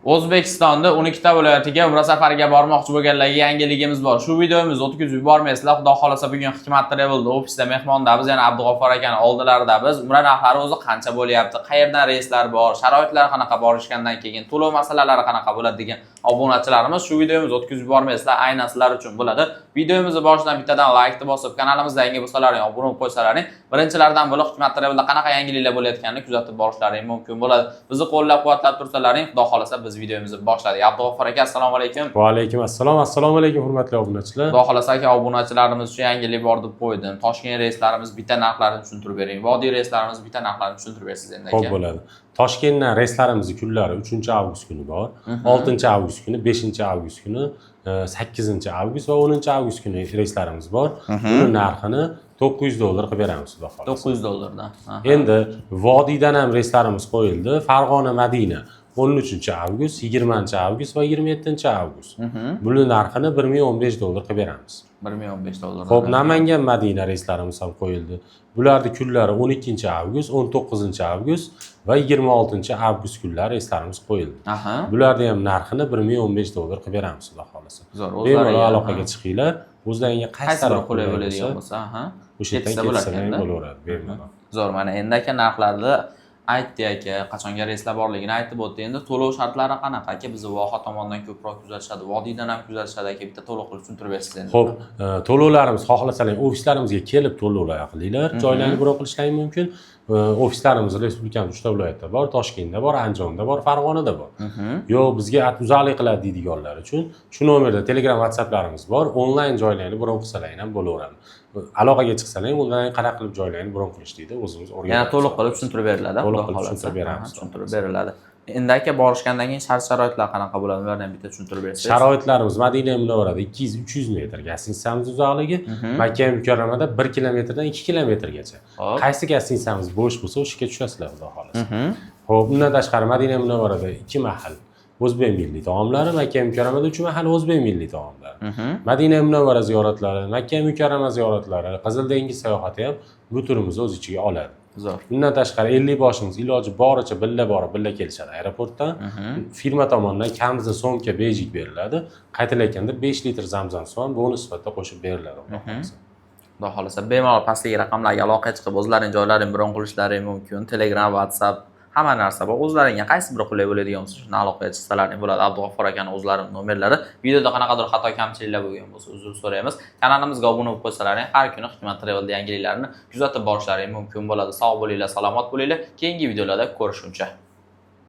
O'zbekistonda 12 ta viloyatiga umra safariga bormoqchi bo'lganlarga yangiligimiz bor. Shu videomizni o'tkazib yubormaysizlar. Xudo xolasa bugun Hikmat Travel'da ofisda mehmondamiz, ya'ni Abdug'offor akani oldilarida biz umra narxlari o'zi qancha bo'lyapti, qayerdan reyslar bor, sharoitlar qanaqa borishgandan keyin to'lov masalalari qanaqa bo'ladi degan obunachilarimiz shu videomizni o'tkazib yubormaysizlar, aynan sizlar uchun bo'ladi. Videomizni boshidan bittadan like bosib, kanalimizga yangi bo'lsalaring obuna bo'lib qo'ysalaring, birinchilardan bo'lib Hikmat Travel'da qanaqa yangiliklar bo'layotganini kuzatib borishlaring mumkin bo'ladi. Bizni qo'llab-quvvatlab tursalaring, Xudo xolasa biz videomizni boshladik. Abdug'offor aka, assalomu alaykum. Va alaykum assalom. Assalomu alaykum hurmatli obunachilar. Xudo xolasa aka, obunachilarimiz uchun yangilik bor deb qo'ydim. Toshkent reyslarimiz bitta narxlarini tushuntirib bering. Vodiy reyslarimiz bitta narxlarini tushuntirib bersiz endi aka. Xo'p bo'ladi. Toshkentdan reyslarimiz kunlari 3-avgust kuni bor, 6-avgust kuni, 5-avgust kuni, 8-avgust va 10-avgust kuni reyslarimiz bor. Buni narxini $900 qilib beramiz xudo xolasa. $900dan. Endi Vodiydan ham reyslarimiz qo'yildi. Farg'ona Madina 13-avgust, 20-avgust va 27-avgust. Buni narxini $1015 qilib beramiz. $1015. Xo'p, Namangan Madina reyslarimiz ham qo'yildi. Bularning kunlari 12-avgust, 19-avgust va 26-avgust kunlari reyslarimiz qo'yildi. Bularning ham narxini $1015 qilib beramiz xudo xolasa. Bemalol aloqaga chiqinglar. O'zlaringizga qaysi taraf qulay bo'ladigan bo'lsa, o'sha yerdan ketsa bo'laveradi bemalol. Zo'r, mana endi aka narxlarni aytdi aka, qachonga reyslar borligini aytib o'tdi. Endi to'lov shartlari qanaqa aka? Bizni Voha tomonidan ko'proq kuzatishadi, Vodiydan ham kuzatishadi aka. Bitta to'liq qilib tushuntirib bersiz endi. Xo'p, to'lovlarimiz xohlasangiz ofislarimizga kelib to'lovlar qilinglar. Joylarni biro qilishlaring mumkin. Ofislarimiz respublikamizda 3 ta viloyatda bor, Toshkentda bor, Andijonda bor, Farg'onada bor. Yo, bizga uzaqlik qiladi deydiganlar uchun shu nomerda Telegram, WhatsApplarimiz bor. Onlayn joylarni biro qilsalaring ham bo'laveradi. Aloqaga chiqsalaring, onlayn qanaqa qilib joylarni biro qilish deydi, o'zimiz o'rganamiz. Yana to'liq qilib tushuntirib beriladi, xudo xolasa. Tushuntirib beriladi. Endi aka borishgandan keyin shart-sharoitlar qanaqa bo'ladi? Ularni ham bitta tushuntirib bersangiz. Sharoitlarimiz Madina Munavvarada 200-300 metr gastinsamiz uzoqligi, Makka Mukarramada 1 kilometrdan 2 kilometrgacha. Qaysi gastinsamiz bo'sh bo'lsa, o'sha yerga tushasizlar xudo xolasa. Xo'p, bundan tashqari Madina Munavvarada 2 mahal o'zbek milliy taomlari, Makka Mukarramada 3 mahal o'zbek milliy taomlari. Madina Munavvara ziyoratlari, Makka Mukarrama ziyoratlari, Qizil dengiz sayohati ham bu turimizni o'z ichiga oladi. Zo'r. Bundan tashqari 50 boshimiz iloji boricha billa borib, billa kelishadi aeroportdan. Firma tomonidan kamida so'mka bejik beriladi. Qaytilayotganda 5 litr zamzam suv ham bonus sifatida qo'shib beriladi. Xudo xolasa bemalol pastdagi raqamlarga aloqa chiqib o'zlarining joylarini bron qilishlari mumkin. Telegram, WhatsApp hamma narsa bor. O'zlaringga qaysi biri qulay bo'ladigan bo'lsa, shuni aloqaga chiqsalaring bo'ladi. Abdug'offor akaning o'zlarining nomerlari. Videoda qanaqadir xato kamchiliklar bo'lgan bo'lsa, uzr so'raymiz. Kanalimizga obuna bo'lib qo'ysalaring, har kuni Hikmat Travel'da yangiliklarni kuzatib borishlaring mumkin bo'ladi. Sog' bo'linglar, salomat bo'linglar. Keyingi videolarda ko'rishguncha.